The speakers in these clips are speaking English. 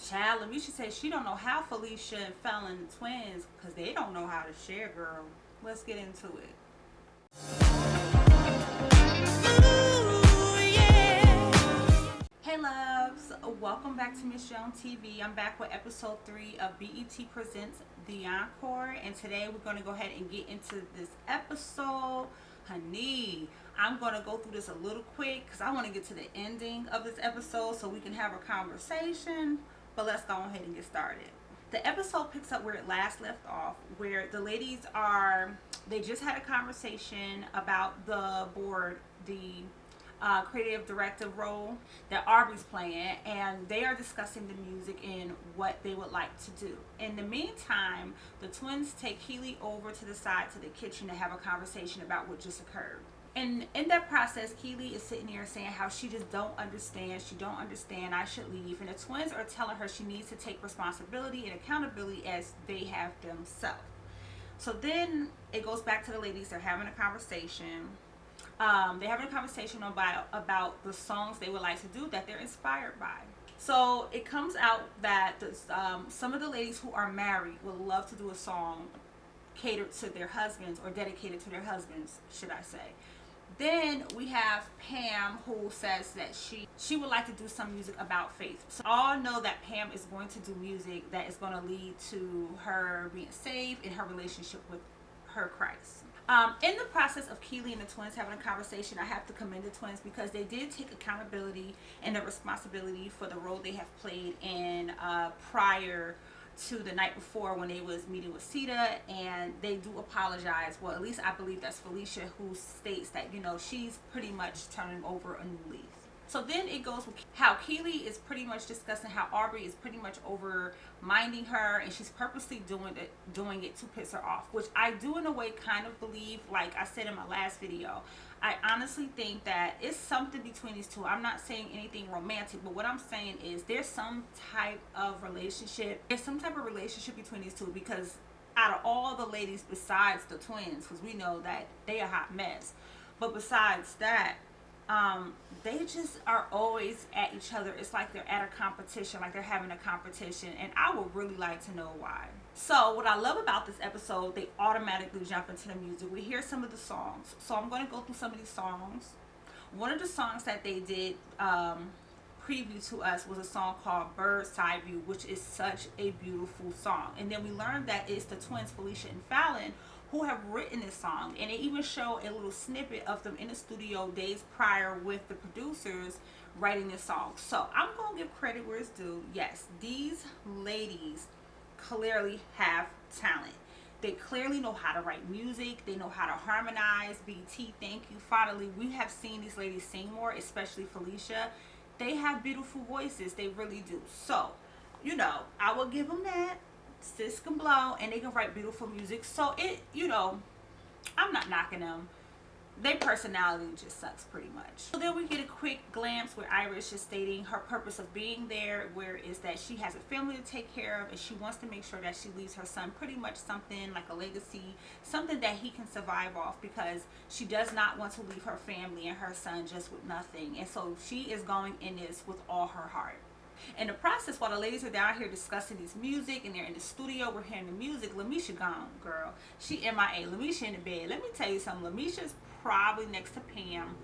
Child, Lamisha said she don't know how Felicia and Fallon the twins, because they don't know how to share, girl. Let's get into it. Ooh, yeah. Hey loves, welcome back to Miss Young TV. I'm back with episode 3 of BET Presents The Encore, and today we're going to go ahead and get into this episode. Honey, I'm going to go through this a little quick because I want to get to the ending of this episode so we can have a conversation. But let's go ahead and get started. The episode picks up where it last left off, where the ladies they just had a conversation about the board, the creative director role that Aubrey's playing, and they are discussing the music and what they would like to do. In the meantime, the twins take Keely over to the side to the kitchen to have a conversation about what just occurred. And in that process, Keely is sitting there saying how she just don't understand. She don't understand. I should leave. And the twins are telling her she needs to take responsibility and accountability as they have themselves. So then it goes back to the ladies. They're having a conversation. They're having a conversation about the songs they would like to do that they're inspired by. So it comes out that some of the ladies who are married would love to do a song catered to their husbands, or dedicated to their husbands, should I say. Then we have Pam, who says that she would like to do some music about faith. So all know that Pam is going to do music that is going to lead to her being saved in her relationship with her Christ. In the process of Keely and the twins having a conversation, I have to commend the twins because they did take accountability and the responsibility for the role they have played in prior to the night before when they was meeting with Sita, and they do apologize. Well, at least I believe that's Felicia, who states that, you know, she's pretty much turning over a new leaf. So then it goes with how Keely is pretty much discussing how Aubrey is pretty much over minding her, and she's purposely doing it to piss her off, which I do in a way kind of believe. Like I said in my last video, I honestly think that it's something between these two. I'm not saying anything romantic, but what I'm saying is there's some type of relationship. There's some type of relationship between these two, because out of all the ladies besides the twins, because we know that they are a hot mess, but besides that, they just are always at each other. It's like they're at a competition, like they're having a competition, and I would really like to know why. So what I love about this episode, they automatically jump into the music. We hear some of the songs, so I'm going to go through some of these songs. One of the songs that they did preview to us was a song called Bird's Eye View, which is such a beautiful song. And then we learned that it's the twins Felicia and Fallon who have written this song, and they even show a little snippet of them in the studio days prior with the producers writing this song. So I'm gonna give credit where it's due. Yes, these ladies clearly have talent. They clearly know how to write music. They know how to harmonize. BT, thank you. Finally, we have seen these ladies sing more, especially Felicia. They have beautiful voices. They really do. So, you know, I will give them that. Sis can blow, and they can write beautiful music. So it, you know, I'm not knocking them. Their personality just sucks pretty much. So then we get a quick glance where Iris is stating her purpose of being there, where is that she has a family to take care of, and she wants to make sure that she leaves her son pretty much something like a legacy, something that he can survive off, because she does not want to leave her family and her son just with nothing. And so she is going in this with all her heart. In the process, while the ladies are down here discussing this music and they're in the studio, we're hearing the music, Lamisha gone, girl. She MIA. Lamisha in the bed. Let me tell you something. Lamisha's probably next to Pam.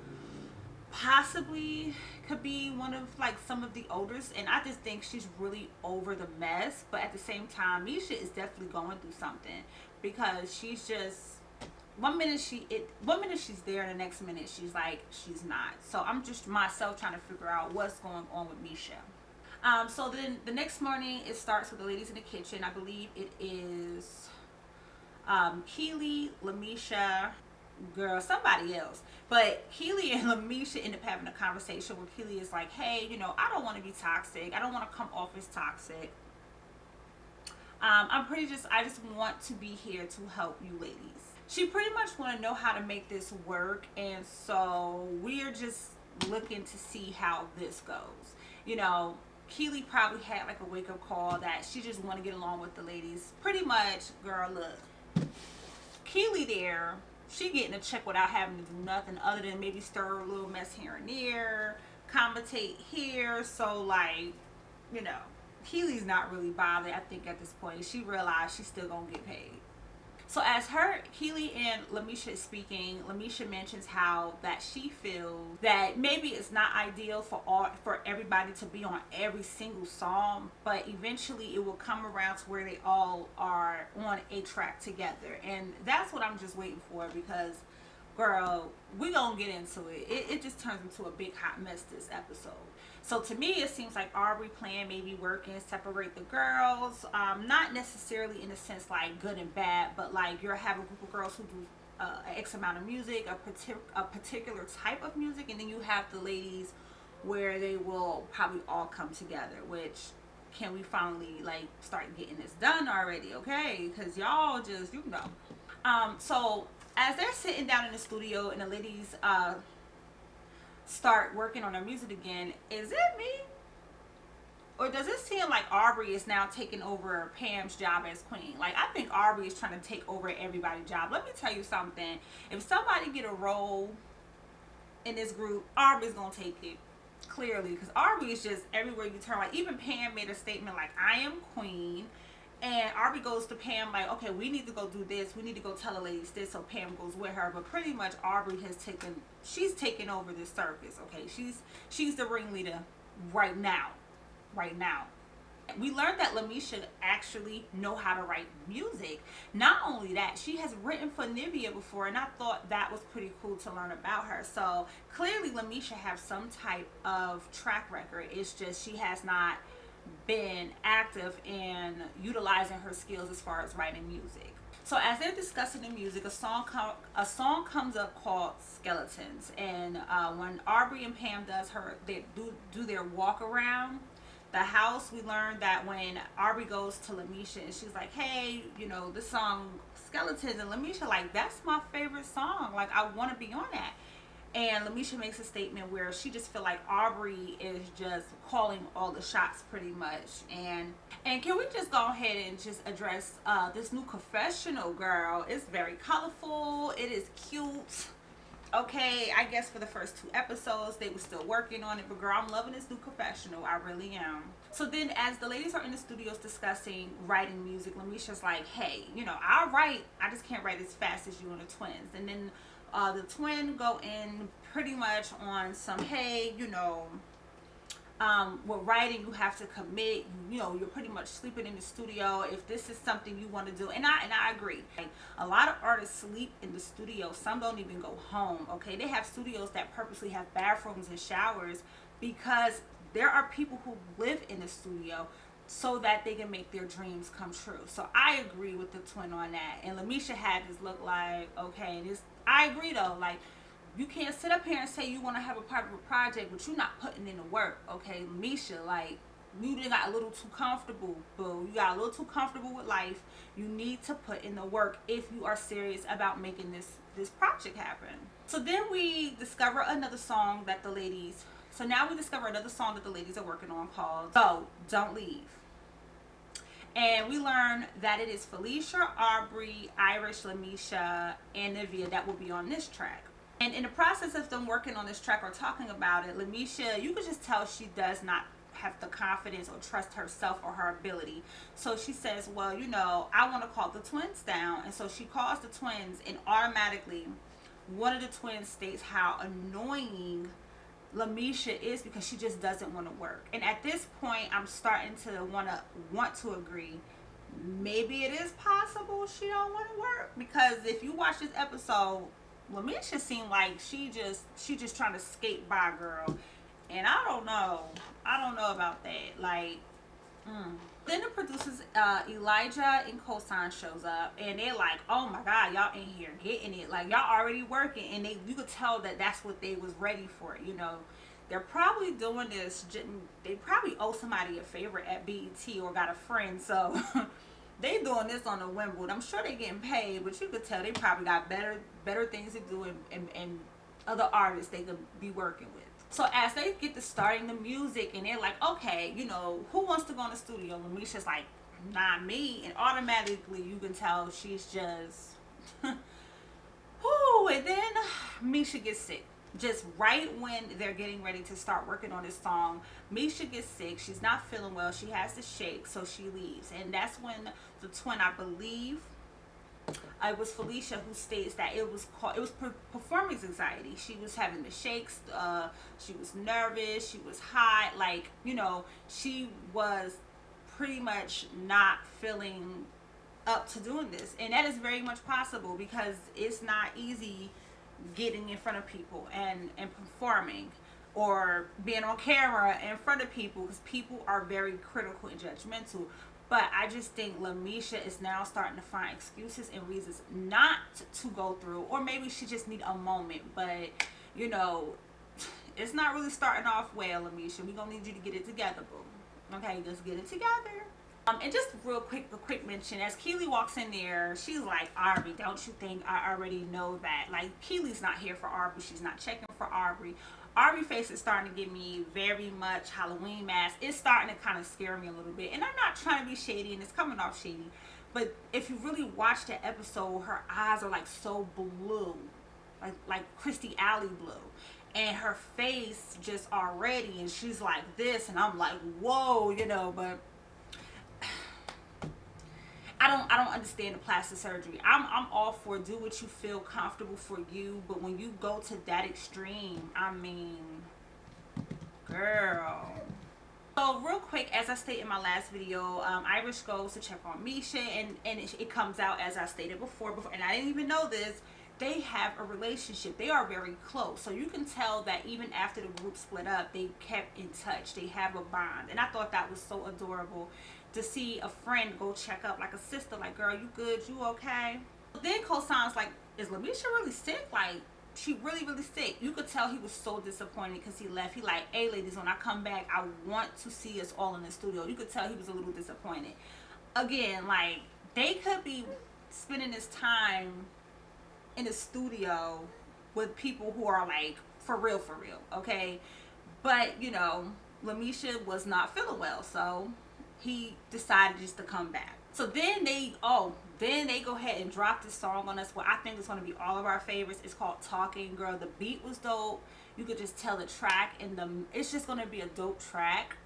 Possibly could be one of like some of the oldest, and I just think she's really over the mess. But at the same time, Misha is definitely going through something, because she's just one minute she's there, and the next minute she's like she's not. So I'm just myself trying to figure out what's going on with Misha. So then the next morning, it starts with the ladies in the kitchen. I believe it is Keely, Lamisha, girl, somebody else. But Keely and Lamisha end up having a conversation where Keely is like, hey, you know, I don't want to be toxic. I don't want to come off as toxic. I just want to be here to help you ladies. She pretty much want to know how to make this work. And so we're just looking to see how this goes. You know, Keely probably had like a wake-up call that she just want to get along with the ladies. Pretty much, girl, look. Keely there, she getting a check without having to do nothing other than maybe stir a little mess here and there, commentate here. So, like, you know, Keely's not really bothered. I think at this point she realized she's still gonna get paid. So as Keely and Lamisha is speaking, Lamisha mentions how that she feels that maybe it's not ideal for everybody to be on every single song, but eventually it will come around to where they all are on a track together, and that's what I'm just waiting for, because girl, we gonna get into it. It just turns into a big hot mess this episode. So to me, it seems like Aubrey plan maybe working separate the girls, not necessarily in a sense like good and bad, but like you're having a group of girls who do X amount of music, a particular type of music, and then you have the ladies where they will probably all come together. Which, can we finally like start getting this done already? Okay, because y'all just so as they're sitting down in the studio and the ladies start working on their music again, is it me? Or does it seem like Aubrey is now taking over Pam's job as queen? Like, I think Aubrey is trying to take over everybody's job. Let me tell you something. If somebody get a role in this group, Aubrey's going to take it. Clearly. Because Aubrey is just everywhere you turn. Like, even Pam made a statement like, I am queen. And Aubrey goes to Pam like, okay, we need to go do this. We need to go tell the ladies this. So Pam goes with her. But pretty much Aubrey she's taken over this circus. Okay, she's the ringleader right now. Right now. We learned that Lamisha actually know how to write music. Not only that, she has written for Nivea before, and I thought that was pretty cool to learn about her. So clearly Lamisha has some type of track record. It's just she has not been active in utilizing her skills as far as writing music. So as they're discussing the music, a song comes up called Skeletons, and when Aubrey and Pam they do their walk around the house, we learned that when Aubrey goes to Lamisha and she's like, hey, this song Skeletons, and Lamisha like, that's my favorite song, like I want to be on that. And Lamisha makes a statement where she just feel like Aubrey is just calling all the shots pretty much. And can we just go ahead and just address this new confessional, girl? It's very colorful. It is cute. Okay, I guess for the first 2 episodes, they were still working on it. But girl, I'm loving this new confessional. I really am. So then as the ladies are in the studios discussing writing music, Lamisha's like, hey, I'll write. I just can't write as fast as you and the twins. And then the twin go in pretty much on some, hey, with writing you have to commit. You're pretty much sleeping in the studio if this is something you want to do. And I agree. Like, a lot of artists sleep in the studio. Some don't even go home. Okay, they have studios that purposely have bathrooms and showers because there are people who live in the studio so that they can make their dreams come true. So I agree with the twin on that. And Lamisha had this look like, okay, I agree though, like, you can't sit up here and say you want to have a part of a project, but you're not putting in the work, okay? Lamisha, like, you got a little too comfortable, boo. You got a little too comfortable with life. You need to put in the work if you are serious about making this project happen. So then we discover another song that the ladies are working on called So Don't Leave. And we learn that it is Felicia, Aubrey, Irish, Lamisha, and Nivea that will be on this track. And in the process of them working on this track or talking about it, Lamisha, you could just tell she does not have the confidence or trust herself or her ability. So she says, well, I want to call the twins down. And so she calls the twins, and automatically one of the twins states how annoying Lamisha is because she just doesn't want to work. And at this point, I'm starting to want to agree. Maybe it is possible she don't want to work, because if you watch this episode, Lamisha seemed like she just trying to skate by, girl. And I don't know about that. Like, Then the producers, Elijah and Cosign shows up, and they're like, oh my God, y'all in here getting it. Like, y'all already working. And you could tell that that's what they was ready for, They're probably doing this, they probably owe somebody a favor at BET or got a friend, so they doing this on a whim. I'm sure they getting paid, but you could tell they probably got better things to do and other artists they could be working with. So as they get to starting the music, and they're like, okay, who wants to go in the studio? Lamisha's like, not me. And automatically you can tell she's just, whoo. And then Misha gets sick. just right when they're getting ready to start working on this song, Misha gets sick. She's not feeling well. She has to shake, so she leaves. And that's when the twin, I believe, it was Felicia, who states that it was performance anxiety. She was having the shakes. She was nervous. She was hot. Like, you know, she was pretty much not feeling up to doing this. And that is very much possible, because it's not easy getting in front of people and performing, or being on camera in front of people, because people are very critical and judgmental. But I just think Lamisha is now starting to find excuses and reasons not to go through, or maybe she just need a moment. But, you know, it's not really starting off well, Lamisha. We're going to need you to get it together, boo. Okay, just get it together. And just real quick, a quick mention, as Keely walks in there, she's like, Aubrey, don't you think I already know that? Like, Keely's not here for Aubrey. She's not checking for Aubrey. Aubrey face is starting to give me very much Halloween mask. It's starting to kind of scare me a little bit. And I'm not trying to be shady, and it's coming off shady. But if you really watch the episode, her eyes are like so blue. Like Christy Alley blue. And her face just already, and she's like this, and I'm like, whoa, you know. But I don't understand the plastic surgery. I'm all for do what you feel comfortable for you, but when you go to that extreme, I mean, girl. So real quick, as I stated in my last video, Irish goes to check on Misha, and it comes out, as I stated before, and I didn't even know this, they have a relationship. They are very close. So you can tell that even after the group split up, they kept in touch. They have a bond. And I thought that was so adorable to see a friend go check up, like a sister, like, girl, you good? You okay? Then Cosan's like, is Lamisha really sick? Like, she really, really sick. You could tell he was so disappointed because he left. He like, hey, ladies, when I come back, I want to see us all in the studio. You could tell he was a little disappointed. Again, like, they could be spending this time in the studio with people who are like for real, okay? But, you know, Lamisha was not feeling well, so he decided just to come back. So then they go ahead and drop this song on us, what I think is going to be all of our favorites. It's called Talking. Girl, the beat was dope. You could just tell the track, and it's just going to be a dope track.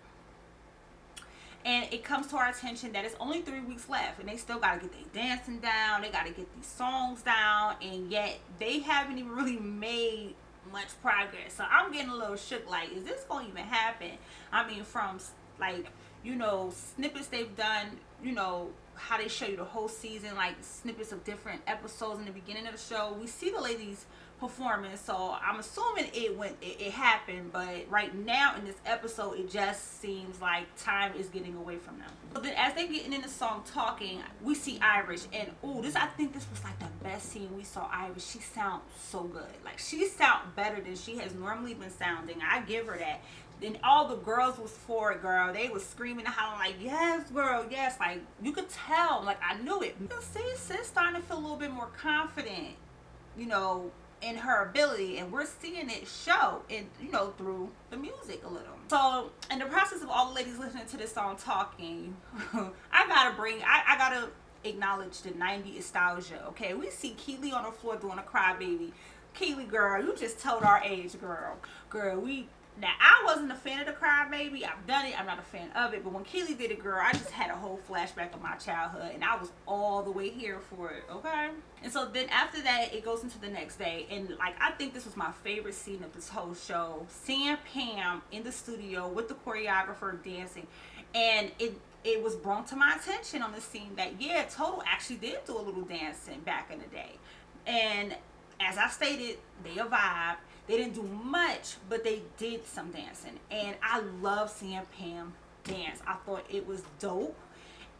And it comes to our attention that it's only 3 weeks left, and they still got to get their dancing down. They got to get these songs down, and yet they haven't even really made much progress. So I'm getting a little shook, like, is this going to even happen? I mean, from, like, you know, snippets they've done, you know, how they show you the whole season, like snippets of different episodes in the beginning of the show. We see the ladies performing, so I'm assuming it happened, but right now in this episode, it just seems like time is getting away from them. But then as they getting in the song Talking, we see Irish, and I think this was like the best scene we saw Irish. She sounds so good. Like, she sounds better than she has normally been sounding. I give her that. And all the girls was for it, girl. They was screaming and hollering like, yes, girl, yes. Like, you could tell, like, I knew it. You see, sis starting to feel a little bit more confident, you know, in her ability. And we're seeing it show, in, you know, through the music a little. So, in the process of all the ladies listening to this song Talking, I gotta acknowledge the 90s nostalgia, okay? We see Keely on the floor doing a crybaby. Keely, girl, you just told our age, girl. Girl, now, I wasn't a fan of the crybaby. I've done it. I'm not a fan of it. But when Keely did it, girl, I just had a whole flashback of my childhood. And I was all the way here for it, okay? And so then after that, it goes into the next day. And, like, I think this was my favorite scene of this whole show. Seeing Pam in the studio with the choreographer dancing. And it was brought to my attention on the scene that, yeah, Total actually did do a little dancing back in the day. And as I stated, they a vibe. They didn't do much, but they did some dancing. And I love seeing Pam dance. I thought it was dope.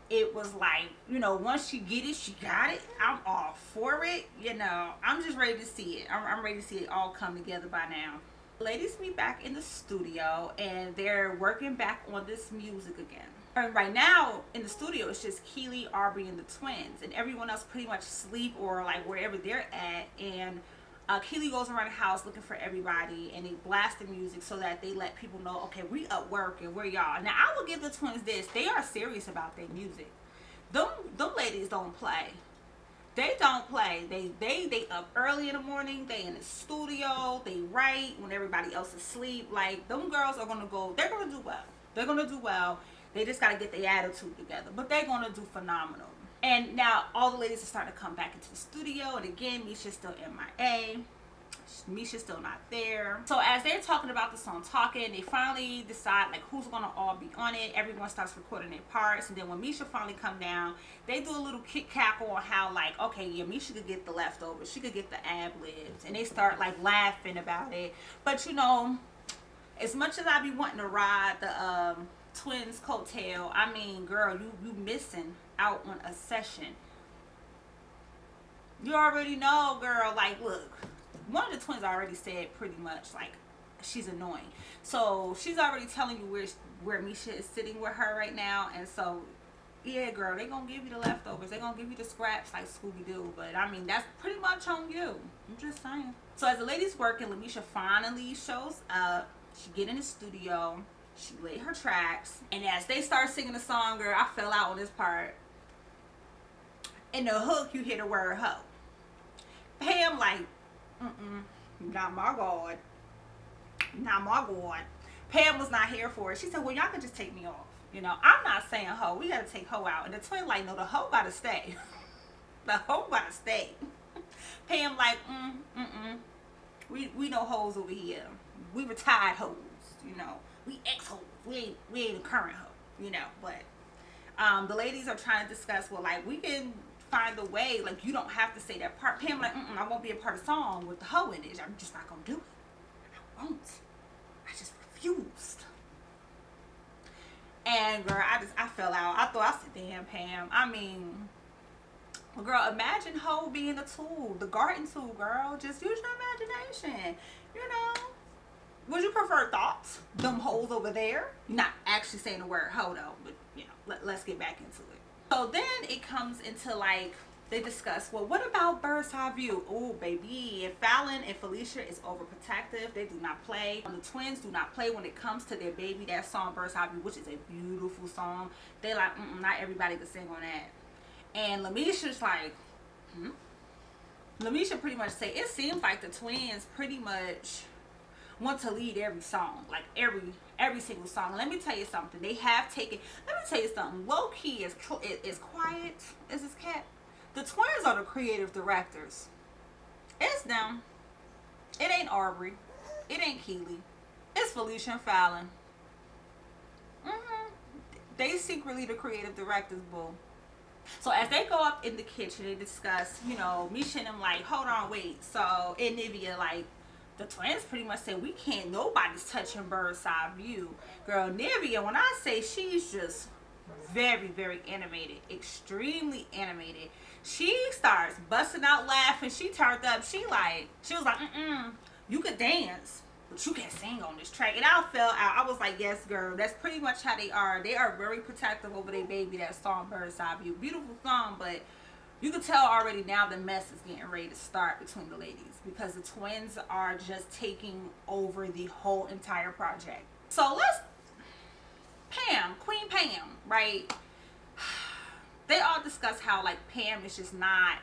It was like, you know, once she get it, she got it. I'm all for it. You know, I'm just ready to see it. I'm ready to see it all come together by now. Ladies meet back in the studio, and they're working back on this music again. And right now in the studio, it's just Keely, Aubrey, and the twins. And everyone else pretty much sleep or like wherever they're at. And Keely goes around the house looking for everybody, and they blast the music so that they let people know, okay, we up work and we're y'all. Now, I will give the twins this. They are serious about their music. Them ladies don't play. They don't play. They up early in the morning. They in the studio. They write when everybody else is asleep. Like, them girls are gonna go. They're gonna do well. They're gonna do well. They just gotta get their attitude together. But they're gonna do phenomenal. And now all the ladies are starting to come back into the studio. And again, Misha's still MIA. Misha's still not there. So as they're talking about the song Talking, they finally decide like who's gonna all be on it. Everyone starts recording their parts, and then when Misha finally come down, they do a little kick cackle on how like, okay, yeah, Misha could get the leftovers, she could get the ad-libs, and they start like laughing about it. But you know, as much as I be wanting to ride the twins coattail, I mean, girl, you missing out on a session. You already know, girl, like, look, one of the twins already said pretty much like she's annoying, so she's already telling you where Misha is sitting with her right now. And so yeah, girl, they gonna give you the leftovers, they gonna give you the scraps like Scooby-Doo. But I mean, that's pretty much on you. I'm just saying. So as the lady's working, Lamisha finally shows up. She get in the studio, she laid her tracks, and as they start singing the song, girl, I fell out on this part. In the hook, you hear the word hoe. Pam like, not my God. Not my God. Pam was not here for it. She said, well, y'all can just take me off. You know, I'm not saying hoe. We got to take hoe out. And the twin like, no, the hoe got to stay. The hoe got to stay. Pam like, we no hoes over here. We retired hoes, you know. We ex-hoes. We ain't a current hoe, you know. But the ladies are trying to discuss, well, like, we can find a way, like, you don't have to say that part. Pam like, I won't be a part of the song with the hoe in it. I'm just not gonna do it. I won't. I just refused. And girl, I fell out. I said, damn, Pam. I mean, girl, imagine hoe being a tool, the garden tool, girl. Just use your imagination. You know, would you prefer thoughts? Them hoes over there. Not actually saying the word hoe though, but you know, let's get back into it. So then it comes into like, they discuss, well, what about bird's eye view? Oh, baby. And Fallon and Felicia is overprotective. They do not play. The twins do not play when it comes to their baby. That song, Bird's Eye View, which is a beautiful song. They like, not everybody can sing on that. And Lamisha's like, Lamisha pretty much say, it seems like the twins pretty much want to lead every song, like every single song. Let me tell you something. They have taken, let me tell you something. Low key is quiet as this cat. The twins are the creative directors. It's them. It ain't Aubrey. It ain't Keely. It's Felicia and Fallon. They secretly the creative directors, boo. So as they go up in the kitchen, they discuss, you know, Misha and them like, hold on, wait. So, and Nivea, like, the twins pretty much say, we can't, nobody's touching Bird's Eye View. Girl, Nivea, when I say she's just very, very animated, extremely animated. She starts busting out laughing. She turned up. She was like, you could dance, but you can't sing on this track. And I fell out. I was like, yes, girl. That's pretty much how they are. They are very protective over their baby. That song, Bird's Eye View. Beautiful song, but you can tell already now the mess is getting ready to start between the ladies, because the twins are just taking over the whole entire project. So Pam, Queen Pam, right? They all discuss how like Pam is just not,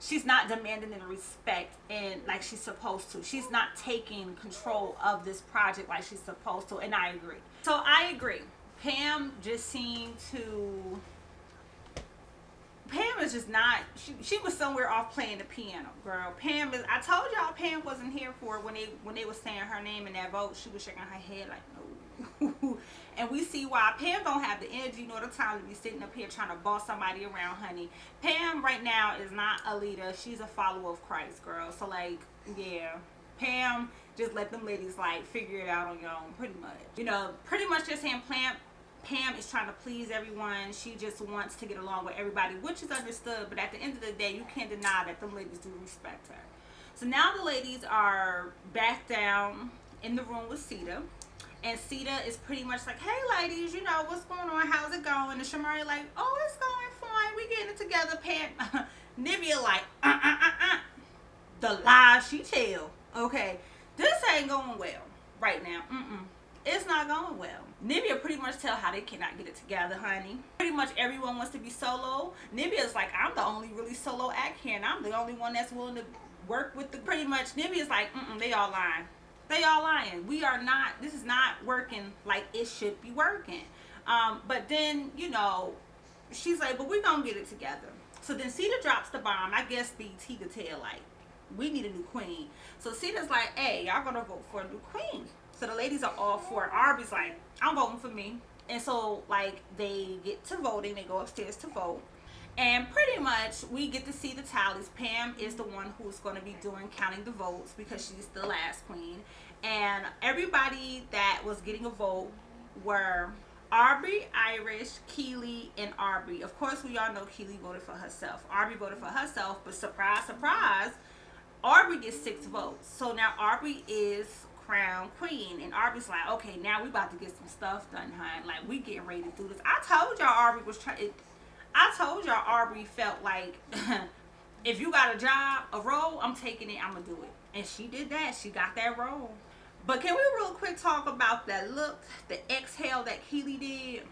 she's not demanding the respect and like she's supposed to. She's not taking control of this project like she's supposed to, and I agree. So I agree. Pam just seemed to, Pam is just not, she was somewhere off playing the piano, girl. Pam is, I told y'all Pam wasn't here for it when they was saying her name in that vote. She was shaking her head like, no. And we see why Pam don't have the energy nor the time to be sitting up here trying to boss somebody around, honey. Pam right now is not a leader. She's a follower of Christ, girl. So like, yeah, Pam, just let them ladies like figure it out on your own, pretty much. You know, pretty much just saying Pam is trying to please everyone. She just wants to get along with everybody, which is understood. But at the end of the day, you can't deny that them ladies do respect her. So now the ladies are back down in the room with Sita. And Sita is pretty much like, hey ladies, you know, what's going on? How's it going? And Shamari like, oh, it's going fine. We getting it together. Pam, Nivea like, the lies she tell. Okay, this ain't going well right now. It's not going well. Nivea pretty much tell how they cannot get it together, honey. Pretty much everyone wants to be solo. Nivea's like, I'm the only really solo act here, and I'm the only one that's willing to work with the. Pretty much, Nivea's like, they all lying. They all lying. We are not. This is not working like it should be working. But then she's like, but we gonna get it together. So then Cedar drops the bomb. I guess BT could tell like, we need a new queen. So Cedar's like, hey, y'all gonna vote for a new queen. So the ladies are all for it. Arby's like, I'm voting for me. And so like they get to voting. They go upstairs to vote. And pretty much we get to see the tallies. Pam is the one who's going to be counting the votes because she's the last queen. And everybody that was getting a vote were Aubrey, Irish, Keely, and Aubrey. Of course, we all know Keely voted for herself. Aubrey voted for herself, but surprise, surprise, Aubrey gets 6 votes. So now Aubrey is crown queen, and Aubrey's like, okay, now we about to get some stuff done, hun. Like, we getting ready to do this. I told y'all Aubrey was trying. I told y'all Aubrey felt like if you got a job, a role, I'm taking it. I'm gonna do it, and she did that. She got that role. But can we real quick talk about that look, the exhale that Keely did?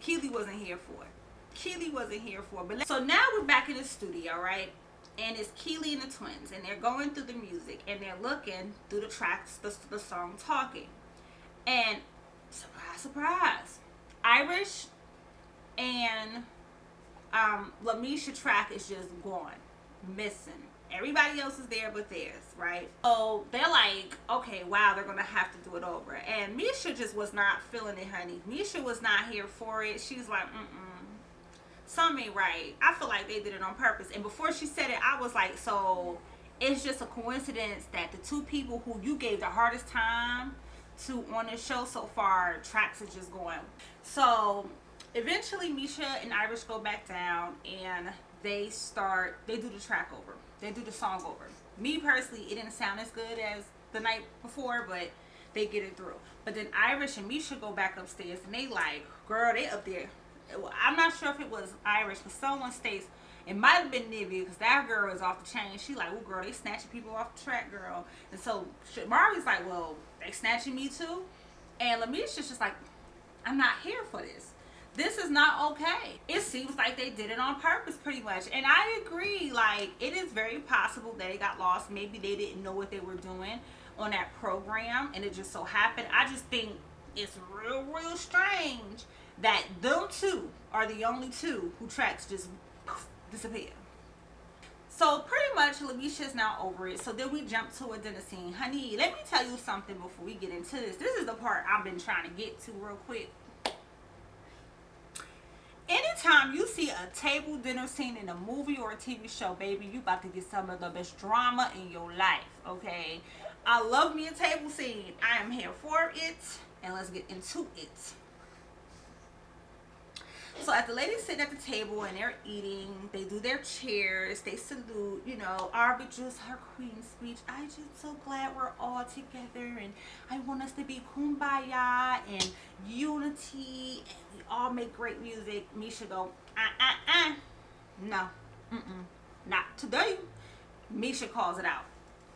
Keely wasn't here for it. Keely wasn't here for it. But so now we're back in the studio, right? And it's Keely and the twins, and they're going through the music, and they're looking through the tracks, the song Talking. And surprise, surprise, Irish and Lamisha track is just gone, missing. Everybody else is there but theirs, right? So they're like, okay, wow, they're gonna have to do it over. And Misha just was not feeling it, honey. Misha was not here for it. She's like, something ain't right. I feel like they did it on purpose. And before she said it, I was like, so it's just a coincidence that the 2 people who you gave the hardest time to on this show so far, tracks are just going. So eventually Misha and Irish go back down and they do the track over. They do the song over. Me personally, it didn't sound as good as the night before, but they get it through. But then Irish and Misha go back upstairs and they like, girl, they up there. I'm not sure if it was Irish, but someone states it might have been Nivea because that girl is off the chain. She like, well, girl, they snatching people off the track, girl. And so Mari's like, well, they snatching me too. And Lamisha's just like, I'm not here for this. This is not okay. It seems like they did it on purpose pretty much. And I agree, like, it is very possible they got lost. Maybe they didn't know what they were doing on that program and it just so happened. I just think it's real, real strange that them 2 are the only 2 who tracks just disappear. So pretty much Lamisha's now over it. So then we jump to a dinner scene. Honey, let me tell you something before we get into this. This is the part I've been trying to get to real quick. Anytime you see a table dinner scene in a movie or a TV show, baby, you about to get some of the best drama in your life, okay? I love me a table scene. I am here for it, and let's get into it. So as the ladies sitting at the table and they're eating, they do their cheers, they salute, Arby just her queen speech. I just so glad we're all together and I want us to be kumbaya and unity and we all make great music. Misha go, no, not today. Misha calls it out.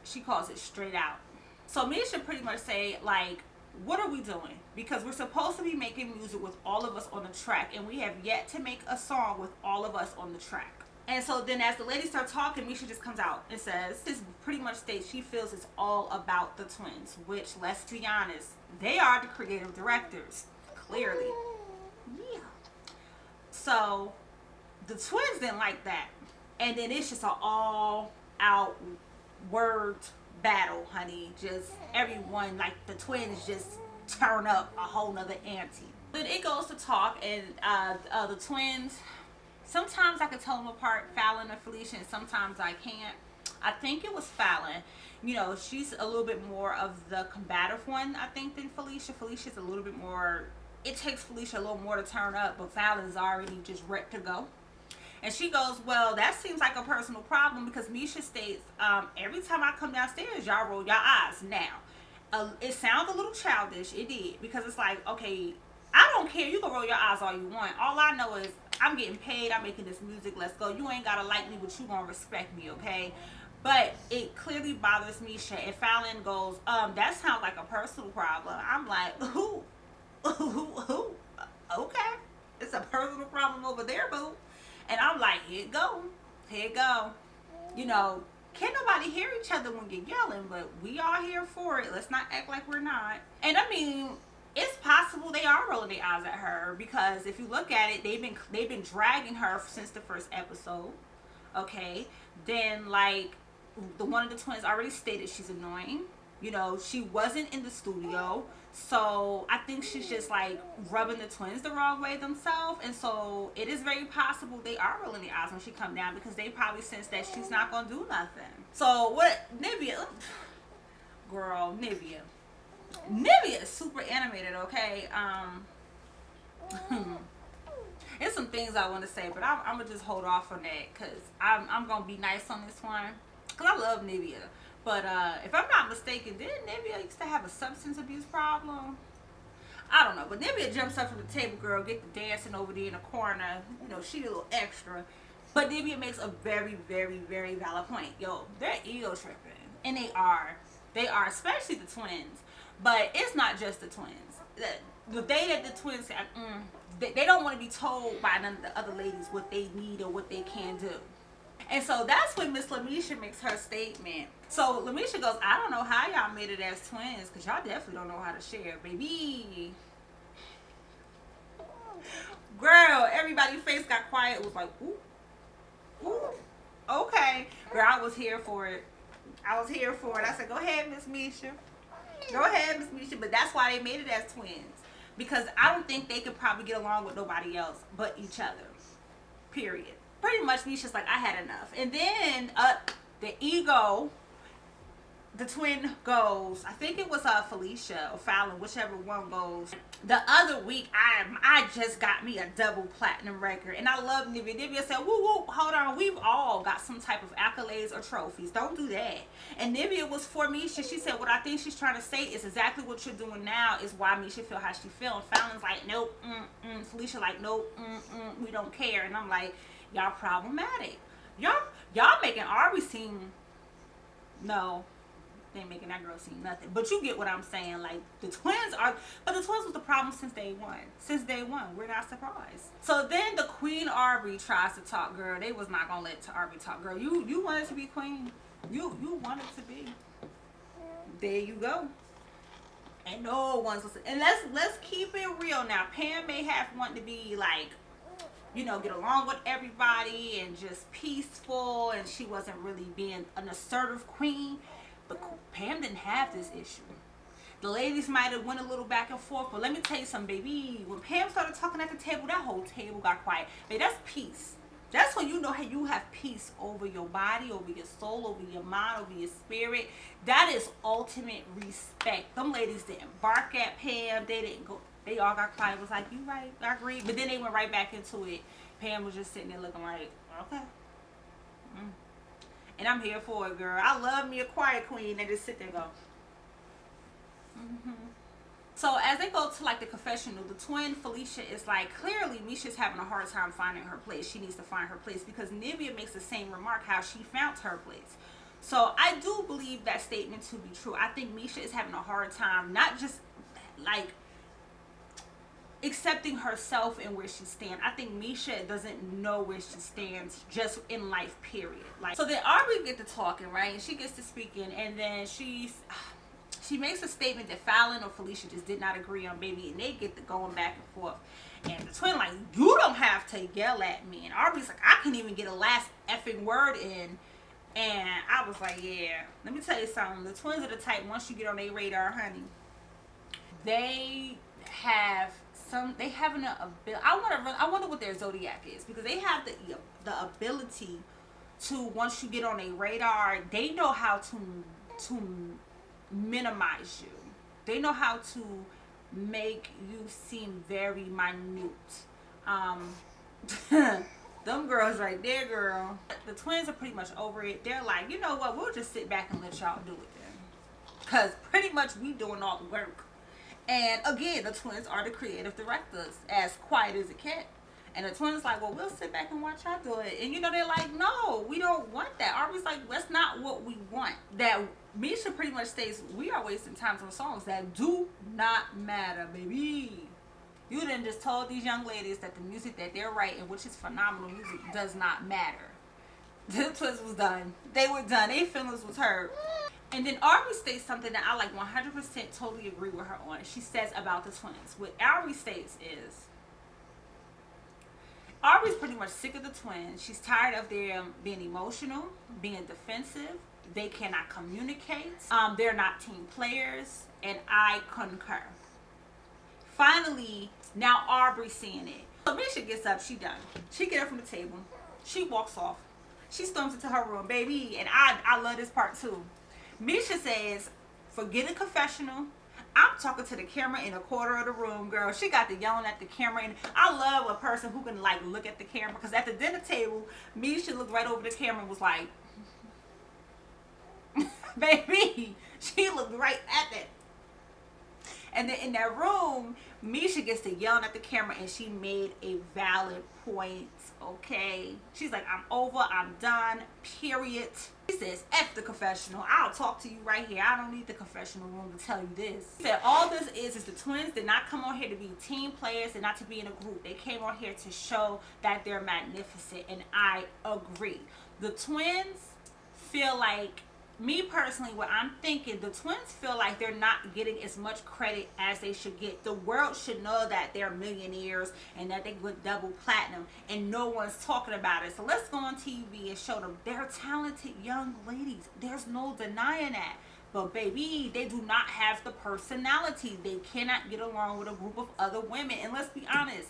She calls it straight out. So Misha pretty much say like, what are we doing? Because we're supposed to be making music with all of us on the track and we have yet to make a song with all of us on the track. And so then as the ladies start talking, Misha just comes out and says, this pretty much states she feels it's all about the twins, which, let's be honest, they are the creative directors, clearly. Yeah. So the twins didn't like that. And then it's just an all out word battle, honey. Just everyone, like the twins, just turn up a whole nother ante. Then it goes to talk, and the twins, sometimes I can tell them apart, Fallon and Felicia, and sometimes I can't. I think it was Fallon. She's a little bit more of the combative one, I think, than Felicia. Felicia's a little bit more, it takes Felicia a little more to turn up, but Fallon's already just ready to go. And she goes, well, that seems like a personal problem because Misha states, every time I come downstairs, y'all roll your eyes. Now, it sounds a little childish. It did. Because it's like, okay, I don't care. You can roll your eyes all you want. All I know is I'm getting paid. I'm making this music. Let's go. You ain't got to like me, but you going to respect me, okay? But it clearly bothers Misha. And Fallon goes, that sounds like a personal problem. I'm like, who? Who? Okay. It's a personal problem over there, boo. And I'm like, here it go. Here it go. You know, can't nobody hear each other when you're yelling, but we are here for it. Let's not act like we're not. And I mean, it's possible they are rolling their eyes at her, because if you look at it, they've been dragging her since the first episode. Okay, then like the one of the twins already stated she's annoying. You know, she wasn't in the studio, so I think she's just like rubbing the twins the wrong way themselves, and so it is very possible they are rolling their eyes when she come down, because they probably sense that she's not gonna do nothing. So what, Nivea, girl, Nivea is super animated, okay? There's some things I want to say, but I'm gonna just hold off on that, because I'm gonna be nice on this one, because I love Nivea. But if I'm not mistaken, didn't Nivea used to have a substance abuse problem? I don't know, but Nivea jumps up from the table, girl, get the dancing over there in the corner. You know, she a little extra. But Nivea makes a very, very, very valid point. Yo, they're ego tripping, and they are, especially the twins. But it's not just the twins. The day that the twins say, they don't want to be told by none of the other ladies what they need or what they can do. And so that's when Miss Lamisha makes her statement. So Lamisha goes, I don't know how y'all made it as twins, because y'all definitely don't know how to share, baby. Girl, everybody's face got quiet. It was like, ooh, okay. Girl, I was here for it. I said, go ahead, Miss Misha. But that's why they made it as twins, because I don't think they could probably get along with nobody else but each other. Period. Pretty much Misha's like, I had enough. And then the ego, the twin goes, I think it was Felicia or Fallon, whichever one goes. The other week, I just got me a double platinum record. And I love Nivea. Nivea said, woo, woo, hold on. We've all got some type of accolades or trophies. Don't do that. And Nivea was for Misha. She said, what I think she's trying to say is exactly what you're doing now is why Misha feel how she feel. And Fallon's like, nope, Felicia like, nope, we don't care. And I'm like, y'all problematic. Y'all making Arby seem, no, they ain't making that girl seem nothing. But you get what I'm saying. Like, the twins was the problem since day one. We're not surprised. So then the Queen Arby tries to talk, girl. They was not gonna let Arby talk, girl. You wanted to be queen. You wanted to be. There you go. And no one's listening. And let's keep it real now. Pam may have wanted to be like, you know, get along with everybody and just peaceful, and she wasn't really being an assertive queen. But Pam didn't have this issue. The ladies might have went a little back and forth, but let me tell you something, baby. When Pam started talking at the table, that whole table got quiet. Baby, that's peace. That's when you know how you have peace over your body, over your soul, over your mind, over your spirit. That is ultimate respect. Them ladies didn't bark at Pam. They didn't go. They all got quiet. It was like, you right, I agree. But then they went right back into it. Pam was just sitting there looking like, okay. And I'm here for it, girl. I love me a quiet queen that just sit there and go. So as they go to like the confessional, the twin Felicia is like, clearly Misha's having a hard time finding her place. She needs to find her place, because Nivea makes the same remark how she found her place. So I do believe that statement to be true. I think Misha is having a hard time, not just like accepting herself and where she stands. I think Misha doesn't know where she stands just in life, period. Like, so then Aubrey get to talking, right? And she gets to speaking, and then she makes a statement that Fallon or Felicia just did not agree on, baby, and they get to going back and forth. And the twin like, you don't have to yell at me. And Aubrey's like, I can't even get a last effing word in. And I was like, yeah, let me tell you something. The twins are the type, once you get on their radar, honey, they have an ability. I wonder what their zodiac is, because they have the ability to, once you get on a radar, they know how to minimize you. They know how to make you seem very minute. Them girls right there, girl. The twins are pretty much over it. They're like, you know what? We'll just sit back and let y'all do it then, because pretty much we doing all the work. And again, the twins are the creative directors, as quiet as it can. And the twins like, well, we'll sit back and watch y'all do it. And you know, they're like, no, we don't want that. Aubrey's like, that's not what we want. That Misha pretty much states, we are wasting time on songs that do not matter, baby. You done just told these young ladies that the music that they're writing, which is phenomenal music, does not matter. The twins was done. They were done. Their feelings was hurt. And then Aubrey states something that I like 100% totally agree with her on. She says about the twins. What Aubrey states is, Aubrey's pretty much sick of the twins. She's tired of them being emotional, being defensive. They cannot communicate. They're not team players. And I concur. Finally, now Aubrey's seeing it. So Misha gets up. She done. She get up from the table. She walks off. She storms into her room, baby. And I love this part too. Misha says, forget a confessional. I'm talking to the camera in a quarter of the room, girl. She got the yelling at the camera. And I love a person who can like look at the camera. Because at the dinner table, Misha looked right over the camera and was like, baby, she looked right at it. And then in that room, Misha gets to yelling at the camera, and she made a valid point, okay? She's like, I'm over, I'm done, period. She says, F the confessional. I'll talk to you right here. I don't need the confessional room to tell you this. She said, all this is the twins did not come on here to be team players and not to be in a group. They came on here to show that they're magnificent, and I agree. The twins feel like, me personally, what I'm thinking, the twins feel like they're not getting as much credit as they should get. The world should know that they're millionaires and that they went double platinum, and no one's talking about it. So let's go on TV and show them they're talented young ladies. There's no denying that. But baby, they do not have the personality. They cannot get along with a group of other women. And let's be honest,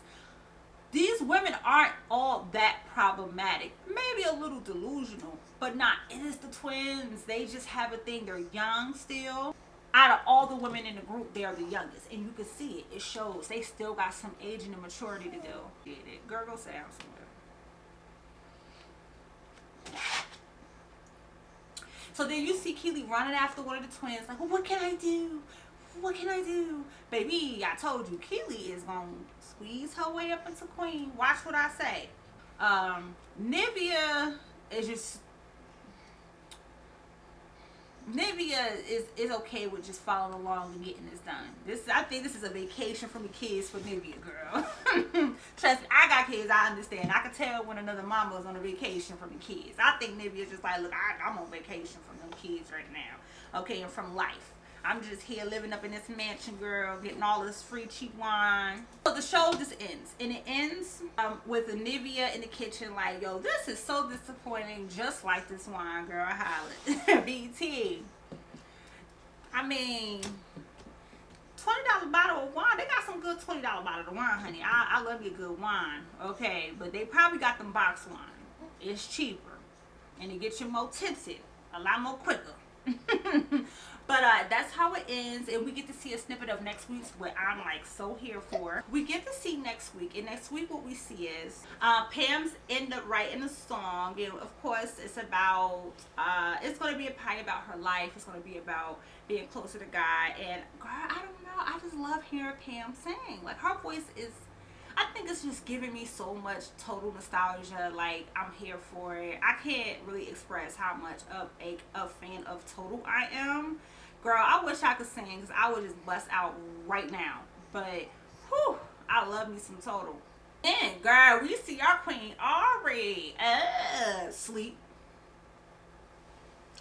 these women aren't all that problematic. Maybe a little delusional, but not. It is the twins. They just have a thing. They're young still. Out of all the women in the group, they are the youngest. And you can see it. It shows. They still got some aging and maturity to do. Girl, go sit down somewhere. So then you see Keely running after one of the twins. Like, well, what can I do? What can I do? Baby, I told you, Keely is going to squeeze her way up into queen. Watch what I say. Nivea is okay with just following along and getting this done. I think this is a vacation from the kids for Nivea, girl. Trust me, I got kids, I understand. I can tell when another mama is on a vacation from the kids. I think Nivea's just like, look, I'm on vacation from them kids right now. Okay, and from life. I'm just here living up in this mansion, girl, getting all this free cheap wine. So the show just ends. And it ends with Nivea in the kitchen like, yo, this is so disappointing, just like this wine, girl. I holler. BT. I mean, $20 bottle of wine. They got some good $20 bottle of wine, honey. I love you good wine, okay? But they probably got them box wine. It's cheaper. And it gets you more tipsy. A lot more quicker. But that's how it ends, and we get to see a snippet of next week's, what I'm like so here for. We get to see next week, and next week what we see is Pam's end up writing a song, and of course it's about it's going to be probably about her life. It's going to be about being closer to God, and girl, I don't know, I just love hearing Pam sing. Like, her voice is, I think it's just giving me so much total nostalgia. Like, I'm here for it. I can't really express how much of a fan of Total I am. Girl, I wish I could sing, because I would just bust out right now. But, whew, I love me some Total. And, girl, we see our queen Aubrey. Sleep.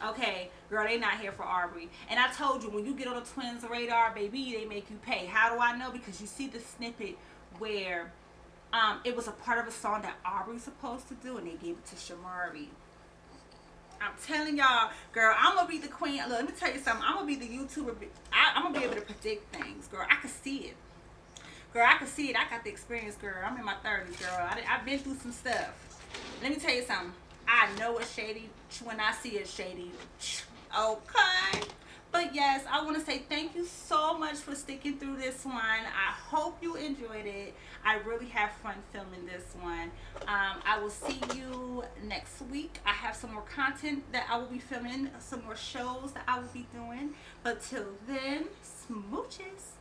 Okay, girl, they not here for Aubrey. And I told you, when you get on the twins radar, baby, they make you pay. How do I know? Because you see the snippet where it was a part of a song that Aubrey's supposed to do, and they gave it to Shamari. I'm telling y'all, girl, I'm gonna be the queen. Look, let me tell you something. I'm gonna be the YouTuber. I'm gonna be able to predict things, girl. I can see it, girl. I can see it. I got the experience, girl. I'm in my 30s, girl. I've been through some stuff. Let me tell you something. I know it's shady when I see it shady. Okay. But yes, I want to say thank you so much for sticking through this one. I hope you enjoyed it. I really have fun filming this one. I will see you next week. I have some more content that I will be filming, some more shows that I will be doing. But till then, smooches.